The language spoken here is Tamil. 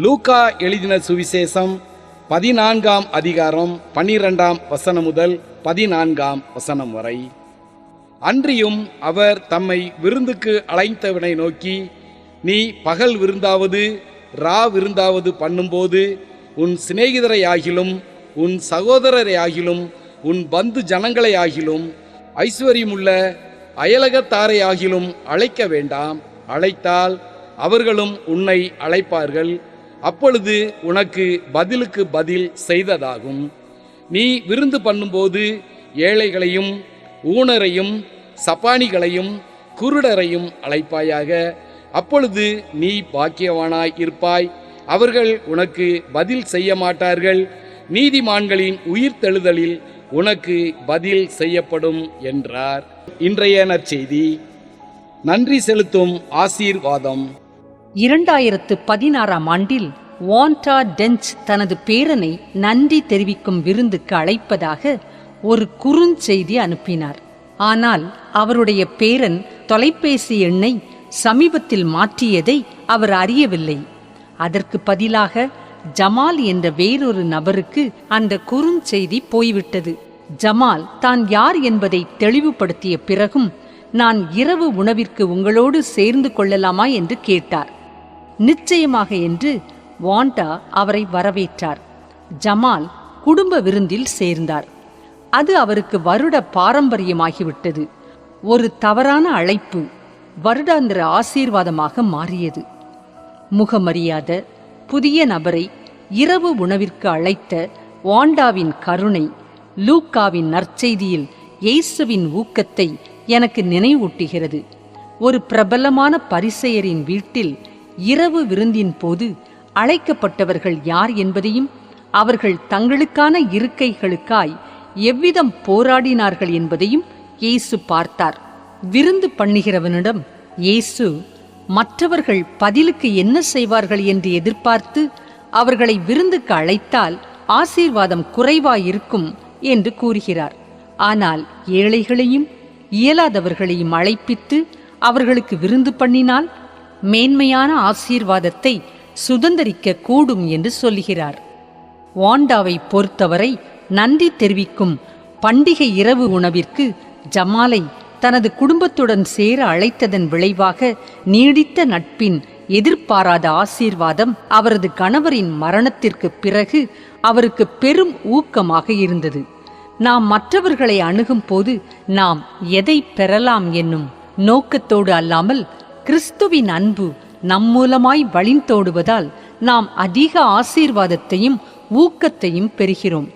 லூக்கா எழுதின சுவிசேஷம் 14ஆம் அதிகாரம் 12ஆம் வசனம் முதல் 14ஆம் வசனம் வரை. அன்றியும் அவர் தம்மை விருந்துக்கு அழைத்தவனை நோக்கி, நீ பகல் விருந்தாவது ரா விருந்தாவது பண்ணும்போது உன் சிநேகிதரையாகிலும் உன் சகோதரரையாகிலும் உன் பந்து ஜனங்களையாகிலும் ஐஸ்வர்யமுள்ள அயலகத்தாரையாகிலும் அழைக்க வேண்டாம். அழைத்தால் அவர்களும் உன்னை அழைப்பார்கள். அப்பொழுது உனக்கு பதிலுக்கு பதில் செய்ததாகும். நீ விருந்து பண்ணும்போது ஏழைகளையும் ஊனரையும் சப்பானிகளையும் குருடரையும் அழைப்பாயாக. அப்பொழுது நீ பாக்கியவானாய் இருப்பாய். அவர்கள் உனக்கு பதில் செய்ய மாட்டார்கள். நீதிமான்களின் உயிர்த்தெழுதலில் உனக்கு பதில் செய்யப்படும் என்றார். இன்றைய நற்செய்தி. நன்றி செலுத்தும் ஆசீர்வாதம். 2016ஆம் ஆண்டில் வாண்டா டென்ச் தனது பேரனை நன்றி தெரிவிக்கும் விருந்துக்கு அழைப்பதாக ஒரு குறுஞ்செய்தி அனுப்பினார். ஆனால் அவருடைய பேரன் தொலைபேசி எண்ணை சமீபத்தில் மாற்றியதை அவர் அறியவில்லை. அதற்கு பதிலாக ஜமால் என்ற வேறொரு நபருக்கு அந்த குறுஞ்செய்தி போய்விட்டது. ஜமால் தான் யார் என்பதை தெளிவுபடுத்திய பிறகும், நான் இரவு உணவிற்கு உங்களோடு சேர்ந்து கொள்ளலாமா என்று கேட்டார். நிச்சயமாக என்று வாண்டா அவரை வரவேற்றார். ஜமால் குடும்ப விருந்தில் சேர்ந்தார். அது அவருக்கு வருட பாரம்பரியமாகிவிட்டது. ஒரு தவறான அழைப்பு வருடாந்திர ஆசீர்வாதமாக மாறியது. முகமறியாத புதிய நபரை இரவு உணவிற்கு அழைத்த வாண்டாவின் கருணை லூக்காவின் நற்செய்தியில் இயேசுவின் ஊக்கத்தை எனக்கு நினைவூட்டுகிறது. ஒரு பிரபலமான பரிசேயரின் வீட்டில் இரவு விருந்தின் போது அழைக்கப்பட்டவர்கள் யார் என்பதையும் அவர்கள் தங்களுக்கான இருக்கைகளுக்காய் எவ்விதம் போராடினார்கள் என்பதையும் இயேசு பார்த்தார். விருந்து பண்ணுகிறவனிடம் இயேசு மற்றவர்கள் பதிலுக்கு என்ன செய்வார்கள் என்று எதிர்பார்த்து அவர்களை விருந்துக்கு அழைத்தால் ஆசீர்வாதம் குறைவாயிருக்கும் என்று கூறுகிறார். ஆனால் ஏழைகளையும் இயலாதவர்களையும் அழைப்பித்து அவர்களுக்கு விருந்து பண்ணினால் மேன்மையான ஆசீர்வாதத்தை சுதந்தரிக்க கூடும் என்று சொல்கிறார். வாண்டாவை பொறுத்தவரை நன்றி தெரிவிக்கும் பண்டிகை இரவு உணவிற்கு ஜமாலை தனது குடும்பத்துடன் சேர அழைத்ததன் விளைவாக நீடித்த நட்பின் எதிர்பாராத ஆசீர்வாதம் அவரது கணவரின் மரணத்திற்கு பிறகு அவருக்கு பெரும் ஊக்கமாக இருந்தது. நாம் மற்றவர்களை அணுகும் போது நாம் எதை பெறலாம் என்னும் நோக்கத்தோடு அல்லாமல் கிறிஸ்துவின் அன்பு நம் மூலமாய் வழிந்தோடுவதால் நாம் அதிக ஆசீர்வாதத்தையும் ஊக்கத்தையும் பெறுகிறோம்.